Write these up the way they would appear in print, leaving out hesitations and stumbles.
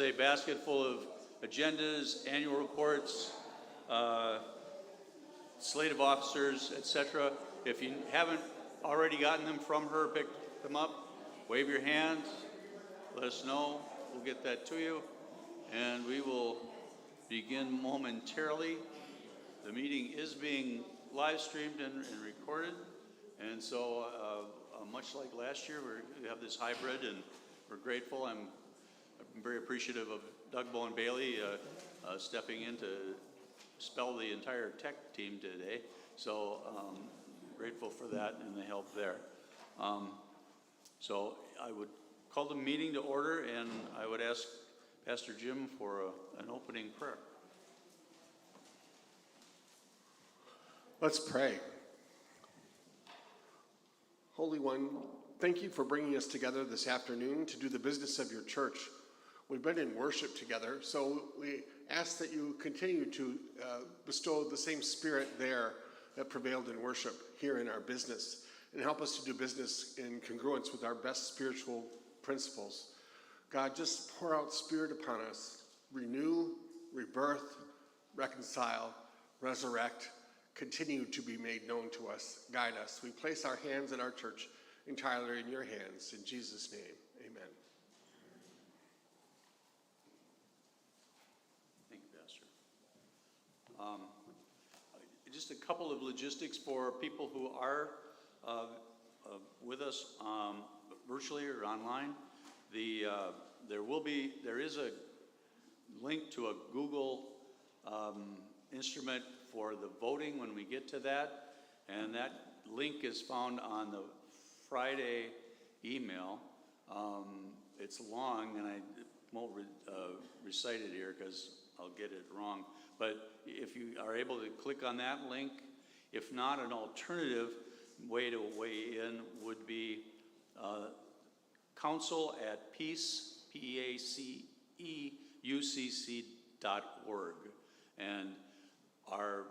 a basket full of agendas, annual reports, slate of officers, etc. If you haven't already gotten them from her, pick them up, wave your hand, let us know. We'll get that to you, and we will begin momentarily. The meeting is being live streamed and recorded, and so much like last year, we have this hybrid, and we're grateful. I'm very appreciative of Doug Bowen Bailey stepping in to spell the entire tech team today. So grateful for that and the help there. So I would call the meeting to order, and I would ask Pastor Jim for an opening prayer. Let's pray. Holy One, thank you for bringing us together this afternoon to do the business of your church. We've been in worship together, so we ask that you continue to bestow the same spirit there that prevailed in worship here in our business, and help us to do business in congruence with our best spiritual principles. God, just pour out spirit upon us. Renew, rebirth, reconcile, resurrect, continue to be made known to us. Guide us. We place our hands and our church entirely in your hands. In Jesus' name, amen. Thank you, Pastor. Just a couple of logistics for people who are with us virtually or online. There is a link to a Google instrument for the voting when we get to that, and that link is found on the Friday email. It's long, and I won't recite it here because I'll get it wrong, but if you are able to click on that link, if not, an alternative way to weigh in would be council@peace, P-E-A-C-E, UCC.org. And our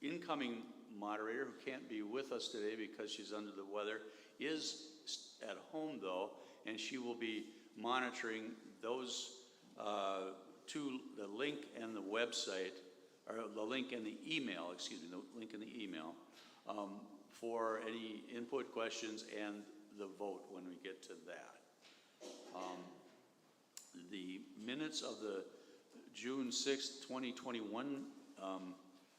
incoming moderator, who can't be with us today because she's under the weather, is at home though, and she will be monitoring those to the link and the website, or the link and the email, the link and the email, for any input, questions, and the vote when we get to that. The minutes of the June 6th, 2021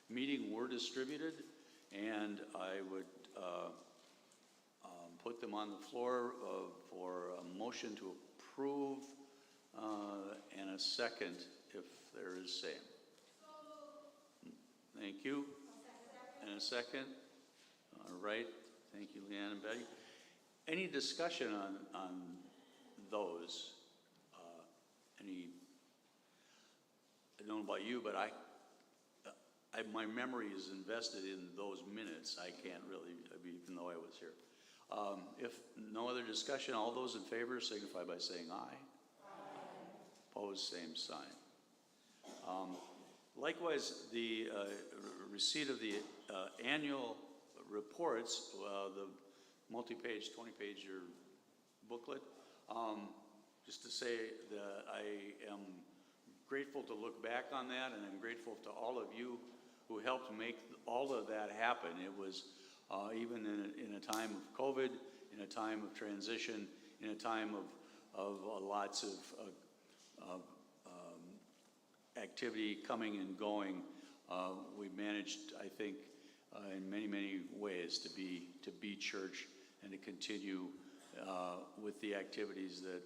meeting were distributed, and I would put them on the floor for a motion to approve and a second, if there is same. Thank you. And a second. All right. Thank you, Leanne and Betty. Any discussion on those? I don't know about you, but my memory is invested in those minutes. I can't really, even though I was here. If no other discussion, all those in favor signify by saying aye. Aye. Opposed, same sign. Likewise, the receipt of the annual reports, the multi-page, 20-page booklet, just to say that I am grateful to look back on that, and I'm grateful to all of you who helped make all of that happen. It was even in a time of COVID, in a time of transition, in a time of lots of activity coming and going. We managed, I think, in many, many ways to be church and to continue with the activities that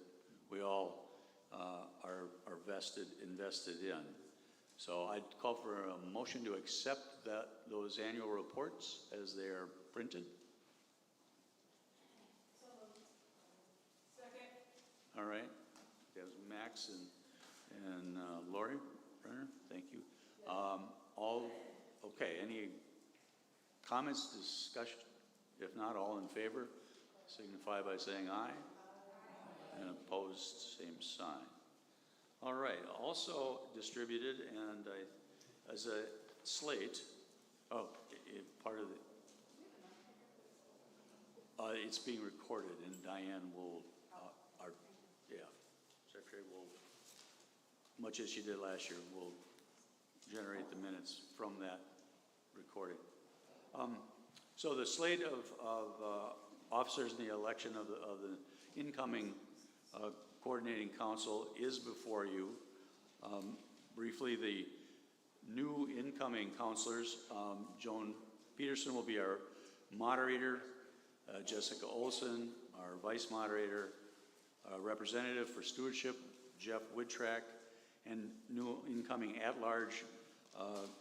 we all are invested in. So I'd call for a motion to accept those annual reports as they are printed. Second. All right. There's Max and Lori Brenner. Thank you. Okay. Any comments, discussion? If not, all in favor signify by saying aye. And opposed, same sign. All right. Also distributed, and as a slate. Part of the. It's being recorded, and Diane will. Secretary will much as she did last year. We'll generate the minutes from that recording. So the slate of officers in the election of the incoming coordinating council is before you. Briefly, the new incoming counselors, Joan Peterson will be our moderator, Jessica Olson, our vice moderator, representative for stewardship, Jeff Woodtrack, and new incoming at-large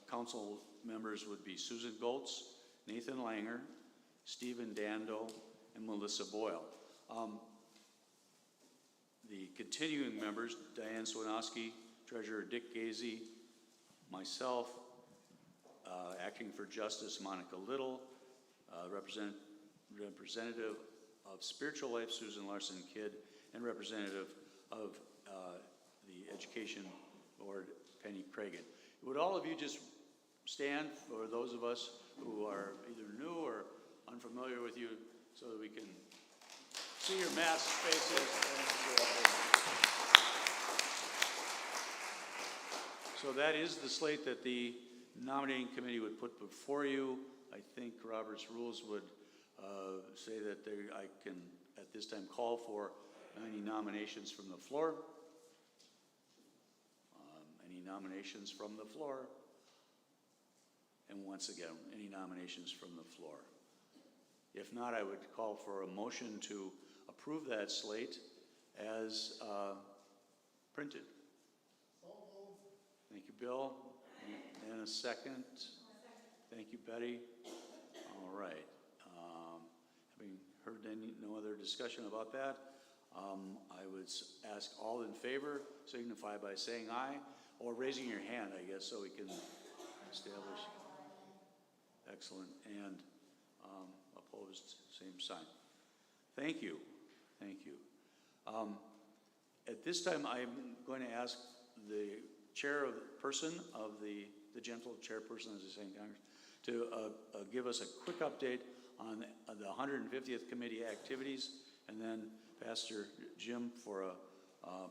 council members would be Susan Goltz, Nathan Langer, Stephen Dando, and Melissa Boyle. The continuing members, Diane Swinowski, Treasurer Dick Gazy, myself, acting for Justice Monica Little, representative of Spiritual Life Susan Larson Kidd, and representative of the Education Board Penny Cragen. Would all of you just stand for those of us who are either new or unfamiliar with you so that we can see your masked faces? So that is the slate that the nominating committee would put before you. I think Robert's rules would say that I can at this time call for any nominations from the floor. Any nominations from the floor? And once again, any nominations from the floor? If not, I would call for a motion to approve that slate as printed. Thank you, Bill. And a second. Thank you, Betty. All right. Having heard no other discussion about that, I would ask all in favor signify by saying aye or raising your hand, I guess, so we can establish. Excellent. And opposed, same sign. Thank you. Thank you. At this time, I'm going to ask the chairperson of the gentle chairperson, as I say in Congress, to give us a quick update on the 150th committee activities, and then Pastor Jim for a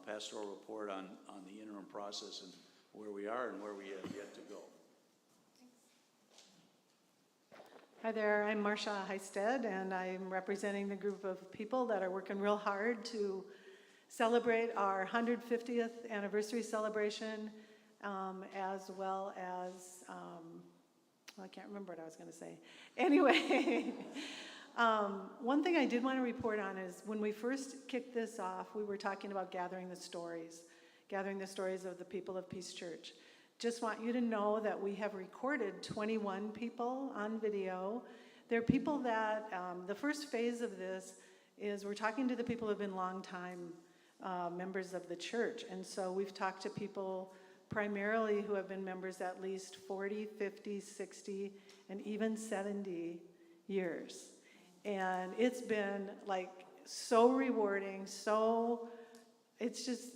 pastoral report on the interim process and where we are and where we have yet to go. Hi there, I'm Marcia Heisted, and I'm representing the group of people that are working real hard to celebrate our 150th anniversary celebration, as well as, well, I can't remember what I was going to say. Anyway, one thing I did want to report on is when we first kicked this off, we were talking about gathering the stories of the people of Peace Church. Just want you to know that we have recorded 21 people on video. They're people that, the first phase of this is we're talking to the people who have been long-time members of the church. And so we've talked to people primarily who have been members at least 40, 50, 60, and even 70 years. And it's been like so rewarding, it's just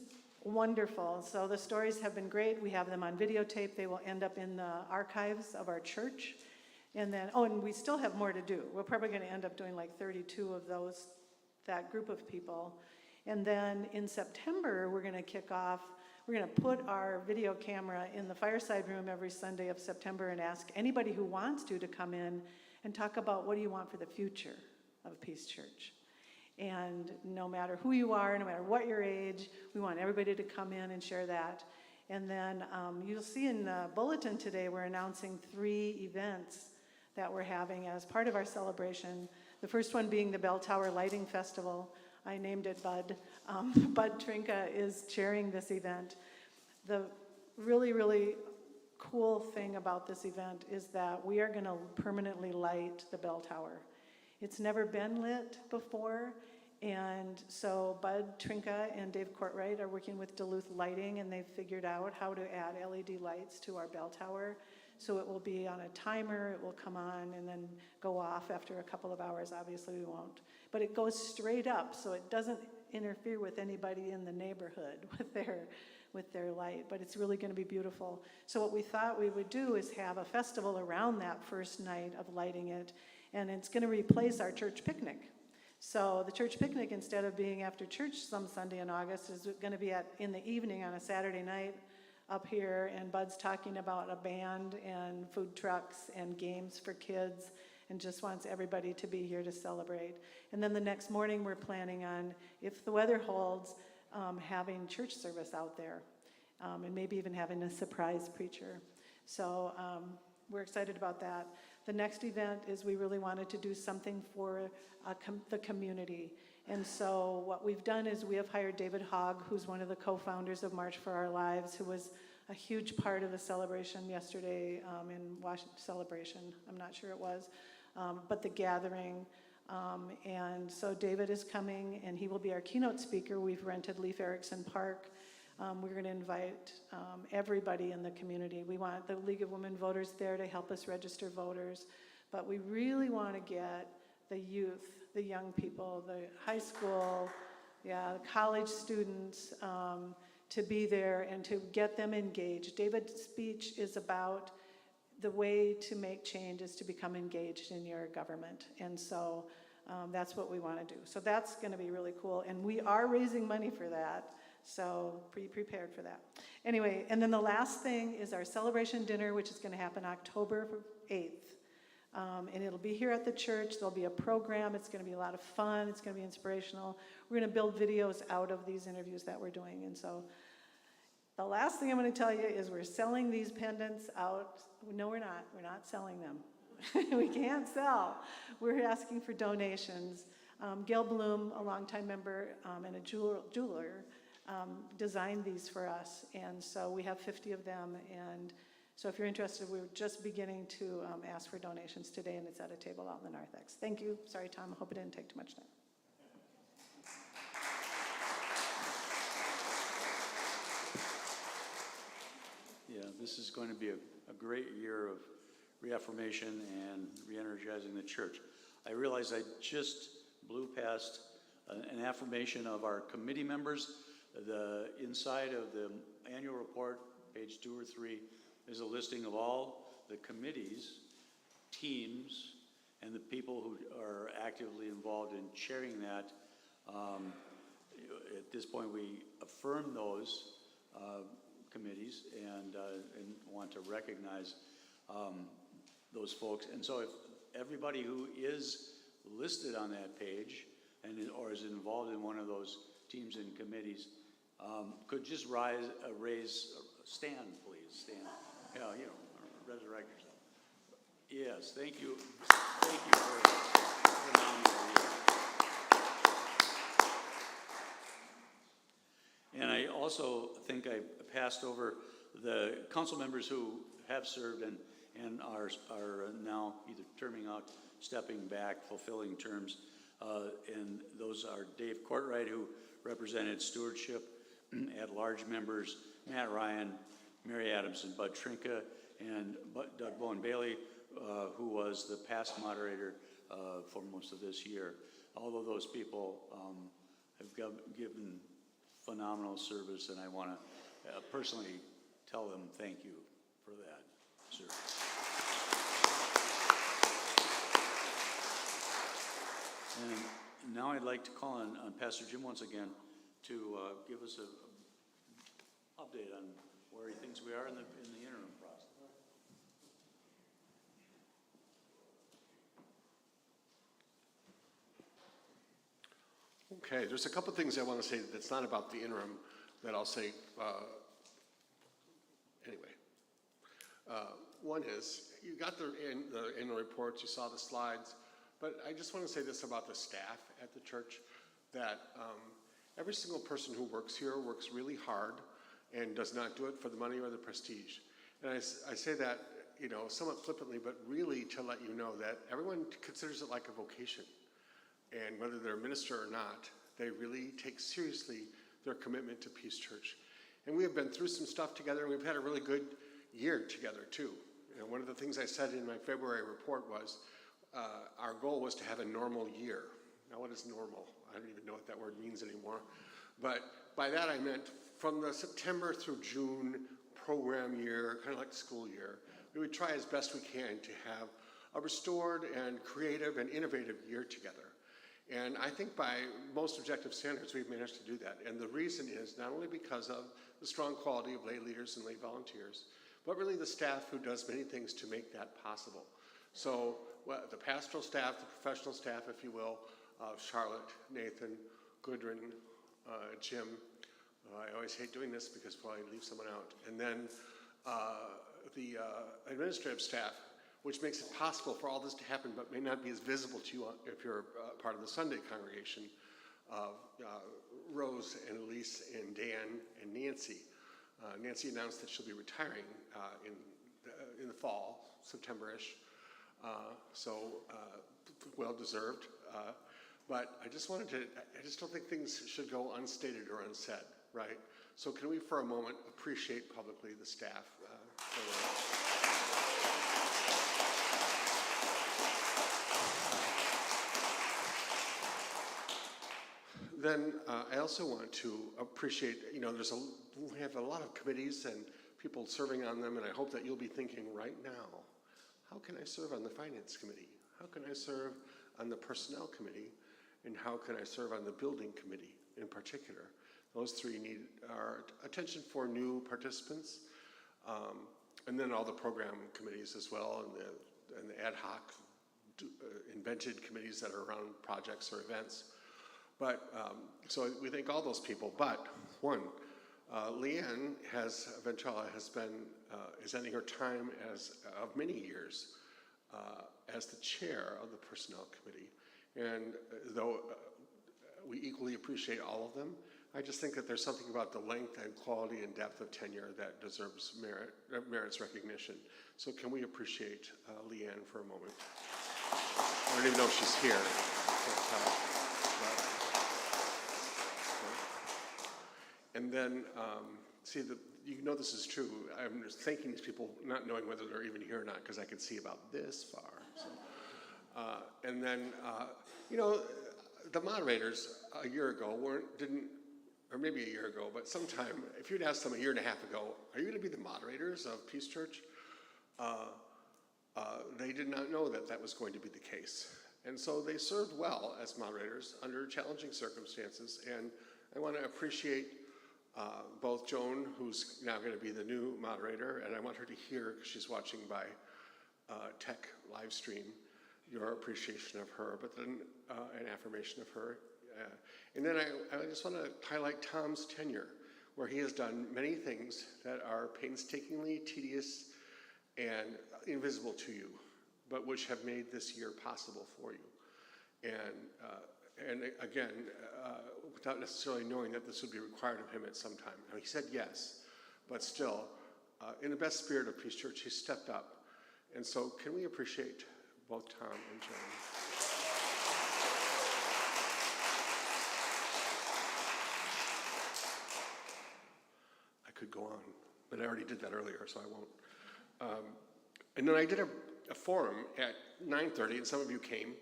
wonderful. So the stories have been great. We have them on videotape. They will end up in the archives of our church. And then, and we still have more to do. We're probably going to end up doing like 32 of those, that group of people. And then in September, we're going to kick off, we're going to put our video camera in the fireside room every Sunday of September and ask anybody who wants to come in and talk about what do you want for the future of Peace Church. And no matter who you are, no matter what your age, we want everybody to come in and share that. And then you'll see in the bulletin today, we're announcing 3 events that we're having as part of our celebration. The first one being the Bell Tower Lighting Festival. I named it Bud. Bud Trinka is chairing this event. The really, really cool thing about this event is that we are going to permanently light the Bell Tower. It's never been lit before, and so Bud Trinka and Dave Courtwright are working with Duluth Lighting, and they've figured out how to add LED lights to our bell tower. So it will be on a timer, it will come on and then go off after a couple of hours. Obviously we won't. But it goes straight up, so it doesn't interfere with anybody in the neighborhood with their light, but it's really going to be beautiful. So what we thought we would do is have a festival around that first night of lighting it, and it's going to replace our church picnic. So the church picnic, instead of being after church some Sunday in August, is going to be in the evening on a Saturday night up here, and Bud's talking about a band and food trucks and games for kids, and just wants everybody to be here to celebrate. And then the next morning we're planning on, if the weather holds, having church service out there, and maybe even having a surprise preacher. So we're excited about that. The next event is we really wanted to do something for the community. And so what we've done is we have hired David Hogg, who's one of the co-founders of March for Our Lives, who was a huge part of the celebration yesterday in Washington celebration. I'm not sure it was, but the gathering. And so David is coming, and he will be our keynote speaker. We've rented Leif Erikson Park. We're going to invite everybody in the community. We want the League of Women Voters there to help us register voters, but we really want to get the youth, the young people, the high school, the college students to be there and to get them engaged. David's speech is about the way to make change is to become engaged in your government, and so that's what we want to do. So that's going to be really cool, and we are raising money for that. So be prepared for that. Anyway, and then the last thing is our celebration dinner, which is going to happen October 8th. And it'll be here at the church. There'll be a program. It's going to be a lot of fun. It's going to be inspirational. We're going to build videos out of these interviews that we're doing. And so the last thing I'm going to tell you is we're selling these pendants out. No, we're not. We're not selling them. We can't sell. We're asking for donations. Gail Bloom, a longtime member and a jeweler, designed these for us, and so we have 50 of them, and so if you're interested, we're just beginning to ask for donations today, and it's at a table out in the narthex. Thank you. Sorry, Tom, I hope it didn't take too much time. Yeah, this is going to be a great year of reaffirmation and re-energizing the church. I realize I just blew past an affirmation of our committee members. The inside of the annual report, page 2 or 3, is a listing of all the committees, teams, and the people who are actively involved in chairing that. At this point, we affirm those committees and want to recognize those folks. And so if everybody who is listed on that page or is involved in one of those teams and committees could just stand, please, stand. Yeah, resurrect yourself. Yes, thank you. Thank you for nominating. And I also think I passed over the council members who have served and are now either terming out, stepping back, fulfilling terms. And those are Dave Courtwright, who represented stewardship, at-large members Matt Ryan, Mary Adamson, Bud Trinka, and Doug Bowen Bailey, who was the past moderator for most of this year. All of those people have given phenomenal service, and I want to personally tell them thank you for that service. And now I'd like to call on Pastor Jim once again to give us an update on where he thinks we are in the interim process. Okay, there's a couple things I want to say that's not about the interim that I'll say anyway. One is, you got the annual reports, you saw the slides, but I just want to say this about the staff at the church, that every single person who works here works really hard and does not do it for the money or the prestige. And I say that, somewhat flippantly, but really to let you know that everyone considers it like a vocation. And whether they're a minister or not, they really take seriously their commitment to Peace Church. And we have been through some stuff together, and we've had a really good year together, too. One of the things I said in my February report was our goal was to have a normal year. Now, what is normal? I don't even know what that word means anymore. But by that I meant from the September through June program year, kind of like school year, we would try as best we can to have a restored and creative and innovative year together. And I think by most objective standards, we've managed to do that. And the reason is not only because of the strong quality of lay leaders and lay volunteers, but really the staff who does many things to make that possible. So the pastoral staff, the professional staff, if you will, Charlotte, Nathan, Gudrun, Jim. I always hate doing this because probably leave someone out. And then the administrative staff, which makes it possible for all this to happen, but may not be as visible to you if you're part of the Sunday congregation. Rose and Elise and Dan and Nancy. Nancy announced that she'll be retiring in the fall, September-ish. So well deserved. But I just don't think things should go unstated or unsaid, right? So can we for a moment appreciate publicly the staff? Then I also want to appreciate, we have a lot of committees and people serving on them, and I hope that you'll be thinking right now, how can I serve on the Finance Committee? How can I serve on the Personnel Committee? And how can I serve on the Building Committee in particular? Those three need our attention for new participants, and then all the program committees as well, and the ad hoc invented committees that are around projects or events. But, so we thank all those people, but one, Leanne Ventrella is ending her time of many years as the chair of the Personnel Committee. And though we equally appreciate all of them, I just think that there's something about the length and quality and depth of tenure that deserves merits recognition. So can we appreciate Leanne for a moment? I don't even know if she's here. And then, this is true. I'm just thanking these people, not knowing whether they're even here or not, because I can see about this far. So. And then, the moderators a year ago or maybe a year ago, but sometime, if you'd asked them a year and a half ago, are you going to be the moderators of Peace Church? They did not know that was going to be the case. And so they served well as moderators under challenging circumstances. And I want to appreciate both Joan, who's now going to be the new moderator, and I want her to hear, because she's watching by tech live stream, your appreciation of her, but then an affirmation of her. And then I just want to highlight Tom's tenure, where he has done many things that are painstakingly tedious and invisible to you, but which have made this year possible for you. And again, without necessarily knowing that this would be required of him at some time. Now, he said yes, but still, in the best spirit of Peace Church, he stepped up. And so can we appreciate both Tom and Joan? I could go on, but I already did that earlier, so I won't. And then I did a forum at 9:30, and some of you came,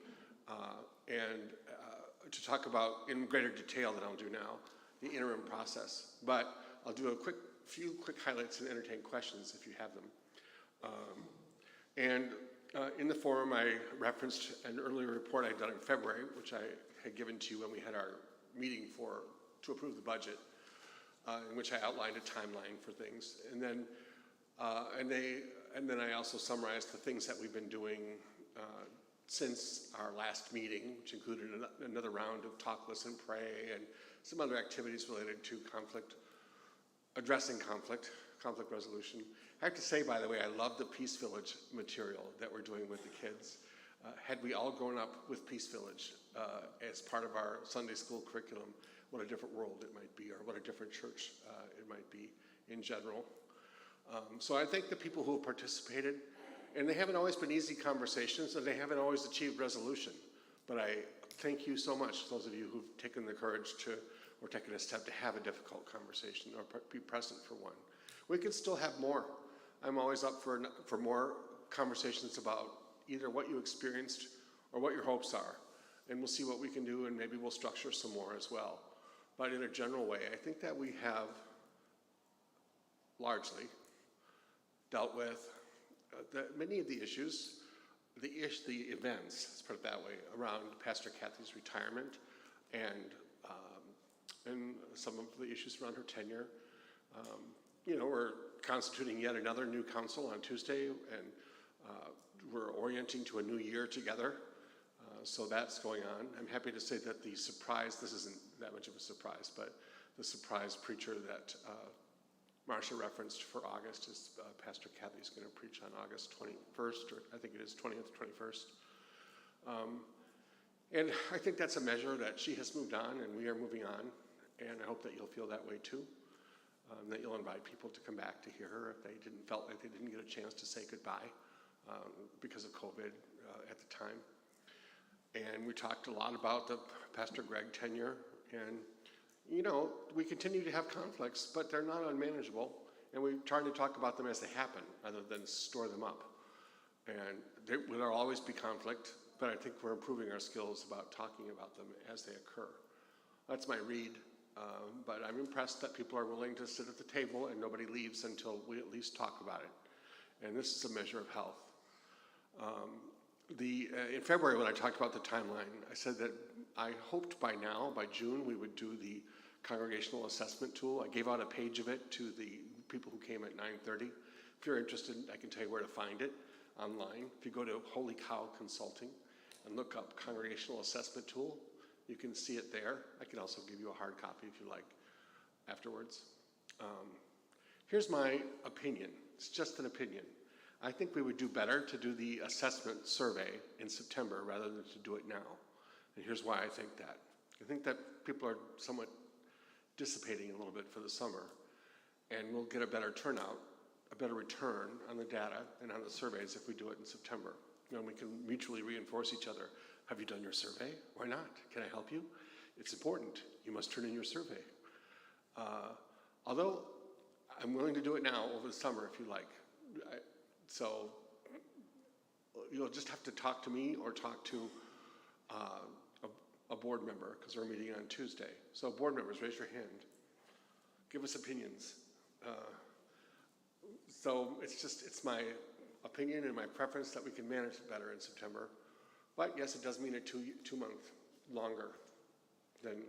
to talk about, in greater detail than I'll do now, the interim process. But I'll do a few quick highlights and entertain questions if you have them. In the forum, I referenced an earlier report I'd done in February, which I had given to you when we had our meeting to approve the budget, in which I outlined a timeline for things. And then I also summarized the things that we've been doing since our last meeting, which included another round of Talk, Listen, Pray, and some other activities related to addressing conflict resolution. I have to say, by the way, I love the Peace Village material that we're doing with the kids. Had we all grown up with Peace Village as part of our Sunday school curriculum, what a different world it might be, or what a different church it might be in general. So I thank the people who have participated. And they haven't always been easy conversations, and they haven't always achieved resolution. But I thank you so much, those of you who've taken the courage or taken a step to have a difficult conversation or be present for one. We can still have more. I'm always up for more conversations about either what you experienced or what your hopes are. And we'll see what we can do, and maybe we'll structure some more as well. But in a general way, I think that we have largely dealt with many of the issues the events, let's put it that way, around Pastor Kathy's retirement and some of the issues around her tenure. We're constituting yet another new council on Tuesday, and we're orienting to a new year together. So that's going on. I'm happy to say that the surprise, this isn't that much of a surprise, but the surprise preacher that Marcia referenced for August is Pastor Kathy's going to preach on August 21st, or I think it is 20th, 21st. And I think that's a measure that she has moved on and we are moving on. And I hope that you'll feel that way too. That you'll invite people to come back to hear her if they felt like they didn't get a chance to say goodbye because of COVID at the time. And we talked a lot about the Pastor Greg tenure, and we continue to have conflicts, but they're not unmanageable, and we're trying to talk about them as they happen rather than store them up. And there will always be conflict, but I think we're improving our skills about talking about them as they occur. That's my read, but I'm impressed that people are willing to sit at the table and nobody leaves until we at least talk about it. And this is a measure of health. In February, when I talked about the timeline, I said that I hoped by now, by June, we would do the congregational assessment tool. I gave out a page of it to the people who came at 9:30. If you're interested, I can tell you where to find it online. If you go to Holy Cow Consulting and look up congregational assessment tool, you can see it there. I can also give you a hard copy if you like afterwards. Here's my opinion. It's just an opinion. I think we would do better to do the assessment survey in September rather than to do it now. And here's why I think that. I think that people are somewhat dissipating a little bit for the summer, and we'll get a better turnout, a better return on the data and on the surveys if we do it in September. We can mutually reinforce each other. Have you done your survey? Why not? Can I help you? It's important. You must turn in your survey. Although I'm willing to do it now over the summer if you like. So you'll just have to talk to me or talk to a board member, because we're meeting on Tuesday. So board members, raise your hand. Give us opinions. So it's my opinion and my preference that we can manage it better in September. But yes, it does mean a two-month longer than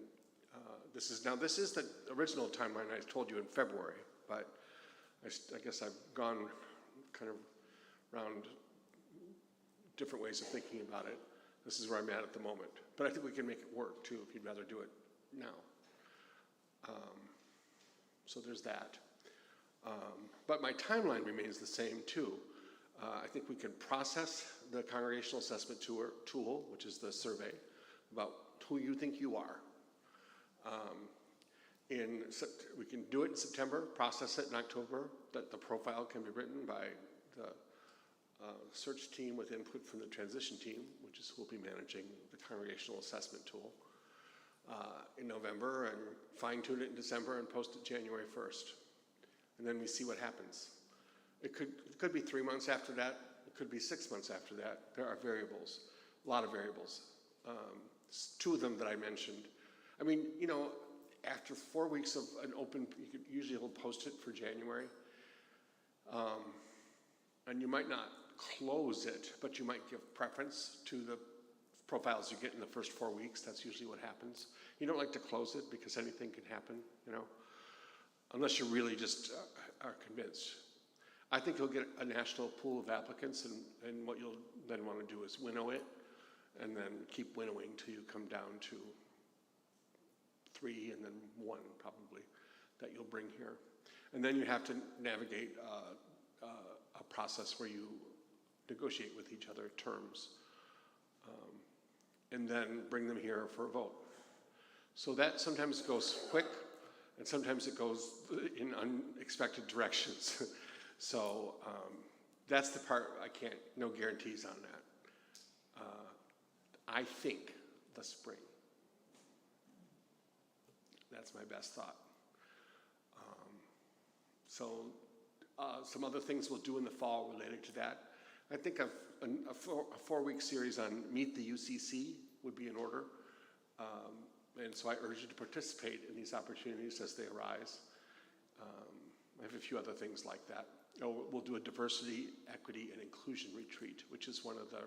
this is. Now, this is the original timeline I told you in February, but I guess I've gone kind of around different ways of thinking about it. This is where I'm at the moment. But I think we can make it work too if you'd rather do it now. So there's that. But my timeline remains the same too. I think we can process the congregational assessment tool, which is the survey, about who you think you are. We can do it in September, process it in October, that the profile can be written by the search team with input from the transition team, which is who will be managing the congregational assessment tool, in November, and fine-tune it in December and post it January 1st. And then we see what happens. It could be 3 months after that. It could be 6 months after that. There are variables, a lot of variables. Two of them that I mentioned. I mean, after 4 weeks of an open, usually he'll post it for January. And you might not close it, but you might give preference to the profiles you get in the first 4 weeks. That's usually what happens. You don't like to close it because anything can happen, unless you really just are convinced. I think you'll get a national pool of applicants, and what you'll then want to do is winnow it, and then keep winnowing till you come down to 3 and then 1 probably that you'll bring here. And then you have to navigate a process where you negotiate with each other terms, and then bring them here for a vote. So that sometimes goes quick, and sometimes it goes in unexpected directions. So that's the part no guarantees on that. I think the spring. That's my best thought. Some other things we'll do in the fall related to that. I think a 4-week series on Meet the UCC would be in order. And so I urge you to participate in these opportunities as they arise. I have a few other things like that. we'll do a diversity, equity, and inclusion retreat, which is one of the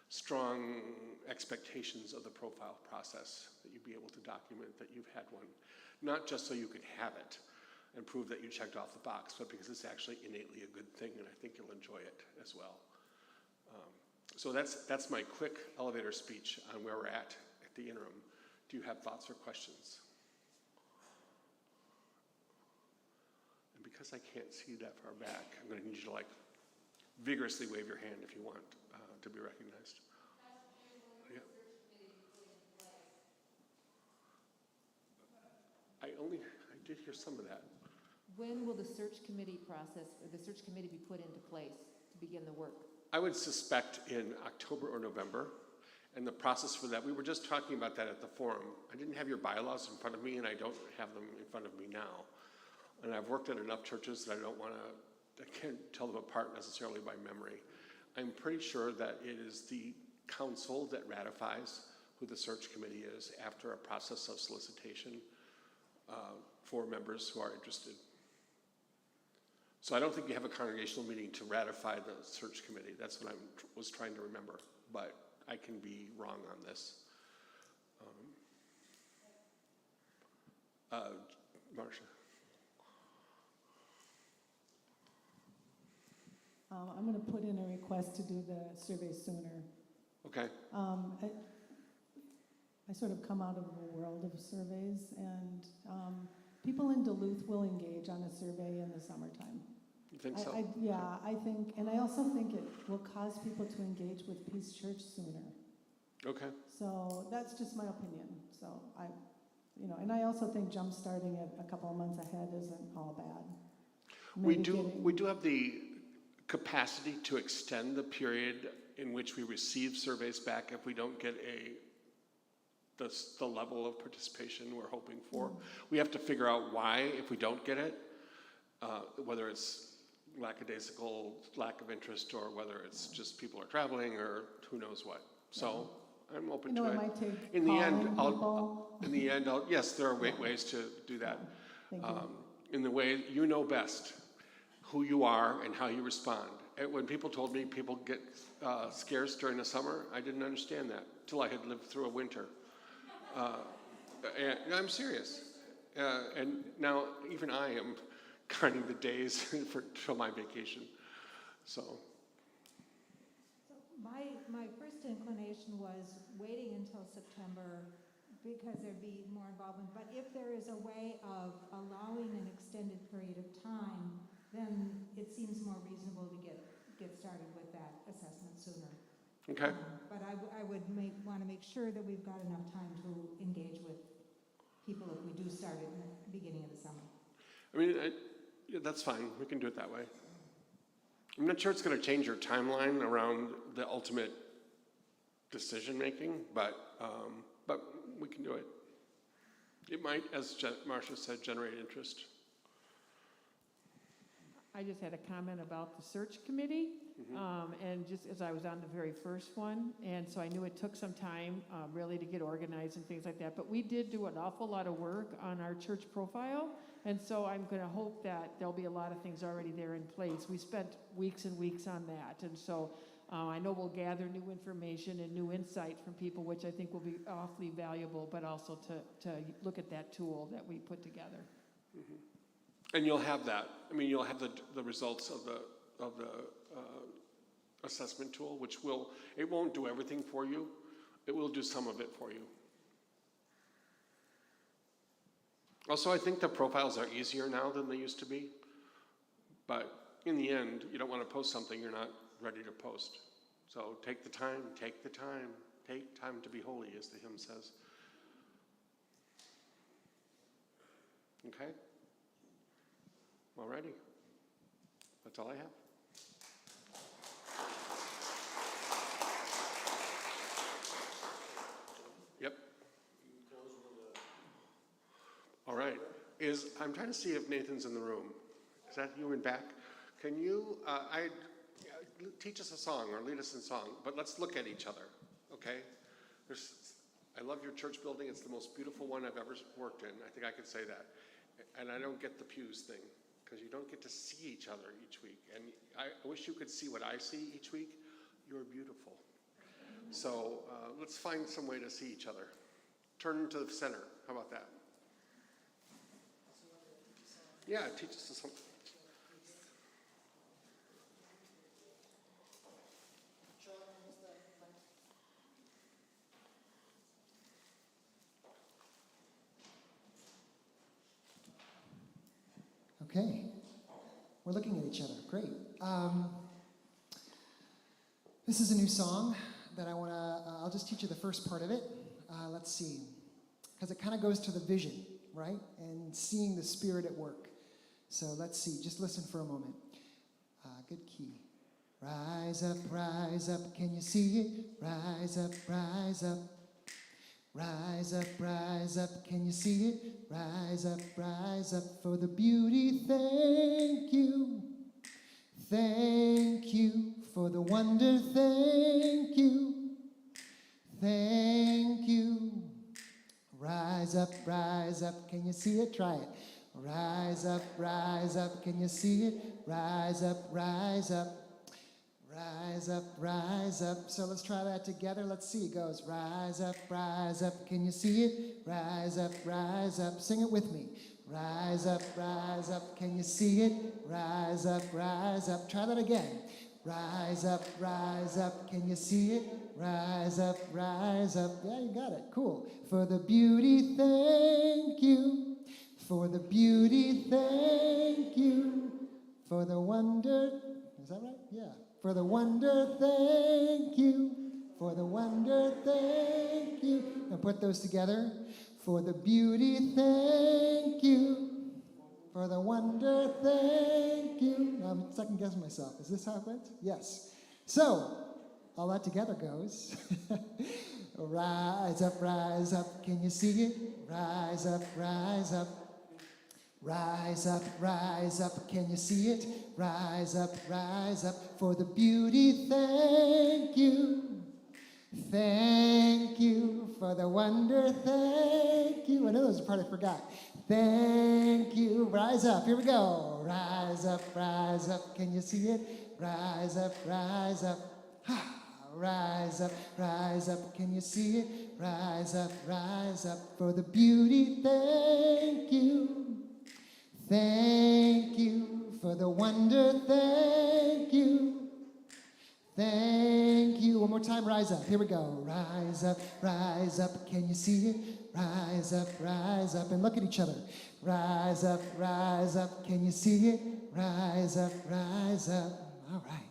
strong expectations of the profile process, that you be able to document that you've had one, not just so you could have it and prove that you checked off the box, but because it's actually innately a good thing, and I think you'll enjoy it as well. So that's my quick elevator speech on where we're at the interim. Do you have thoughts or questions? And because I can't see that far back, I'm going to need you to like vigorously wave your hand if you want to be recognized. Yeah. I did hear some of that. When will the search committee process, or the search committee be put into place to begin the work? I would suspect in October or November, and the process for that, we were just talking about that at the forum. I didn't have your bylaws in front of me, and I don't have them in front of me now. And I've worked at enough churches that I can't tell them apart necessarily by memory. I'm pretty sure that it is the council that ratifies who the search committee is after a process of solicitation for members who are interested. So I don't think you have a congregational meeting to ratify the search committee. That's what I was trying to remember, but I can be wrong on this. Marcia. I'm going to put in a request to do the survey sooner. Okay. I sort of come out of a world of surveys, and people in Duluth will engage on a survey in the summertime. You think so? Yeah, I think, and I also think it will cause people to engage with Peace Church sooner. Okay. So that's just my opinion. So and I also think jump starting it a couple of months ahead isn't all bad. We do have the capacity to extend the period in which we receive surveys back if we don't get the level of participation we're hoping for. We have to figure out why if we don't get it, whether it's lackadaisical, lack of interest, or whether it's just people are traveling, or who knows what. So I'm open to it. It might take In the end, people. yes, there are ways to do that. Thank you. In the way you know best who you are and how you respond. And when people told me people get scarce during the summer, I didn't understand that till I had lived through a winter. And I'm serious. And now even I am counting the days till my vacation. So. My first inclination was waiting until September because there'd be more involvement. But if there is a way of allowing an extended period of time, then it seems more reasonable to get started with that assessment sooner. Okay. But I would want to make sure that we've got enough time to engage with people if we do start it in the beginning of the summer. I mean, yeah, that's fine. We can do it that way. I'm not sure it's going to change your timeline around the ultimate decision making, but we can do it. It might, as Marcia said, generate interest. I just had a comment about the search committee, and just as I was on the very first one, and so I knew it took some time really to get organized and things like that, but we did do an awful lot of work on our church profile, and so I'm going to hope that there'll be a lot of things already there in place. We spent weeks and weeks on that, and so I know we'll gather new information and new insight from people, which I think will be awfully valuable, but also to look at that tool that we put together. Mm-hmm. And you'll have that. I mean, you'll have the results of the assessment tool, which it won't do everything for you. It will do some of it for you. Also, I think the profiles are easier now than they used to be. But in the end, you don't want to post something you're not ready to post. So take the time to be holy, as the hymn says. Okay? Alrighty. That's all I have. Yep. All right. I'm trying to see if Nathan's in the room. Is that you in back? Can you teach us a song or lead us in song? But let's look at each other. Okay. I love your church building. It's the most beautiful one I've ever worked in. I think I could say that. And I don't get the pews thing. because you don't get to see each other each week. And I wish you could see what I see each week. You're beautiful. So let's find some way to see each other. Turn to the center. How about that? Yeah, teach us something. Okay, we're looking at each other. Great. This is a new song that I'll just teach you the first part of it. Let's see, because it kind of goes to the vision, right? And seeing the Spirit at work. So let's see, just listen for a moment. Good key. Rise up, can you see it? Rise up, rise up. Rise up, can you see it? Rise up, for the beauty, thank you. Thank you for the wonder, thank you. Thank you. Rise up, can you see it? Try it. Rise up, can you see it? Rise up. Rise up. So let's try that together. Let's see. It goes, rise up. Can you see it? Rise up. Sing it with me. Rise up. Can you see it? Rise up. Try that again. Rise up. Can you see it? Rise up. Yeah, you got it. Cool. For the beauty, thank you. For the beauty, thank you. For the wonder, is that right? Yeah. For the wonder, thank you. For the wonder, thank you. Now put those together. For the beauty, thank you. For the wonder, thank you. Now I'm second guessing myself. Is this how it went? Yes. So, all that together goes. Rise up, can you see it? Rise up. Rise up, can you see it? Rise up, for the beauty, thank you. Thank you for the wonder, thank you. I know there's a part I forgot. Thank you, rise up, here we go. Rise up, can you see it? Rise up. Rise up, can you see it? Rise up, for the beauty, thank you. Thank you for the wonder, thank you. Thank you. One more time, rise up. Here we go. Rise up, can you see it? Rise up, and look at each other. Rise up, can you see it? Rise up. All right.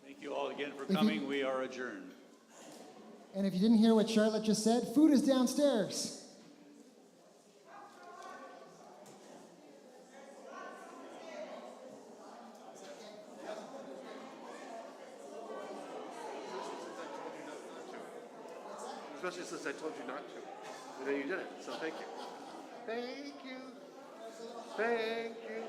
Thank you all again for coming. We are adjourned. And if you didn't hear what Charlotte just said, food is downstairs. Especially since I told you not to. And then you did it, so thank you. Thank you. Thank you.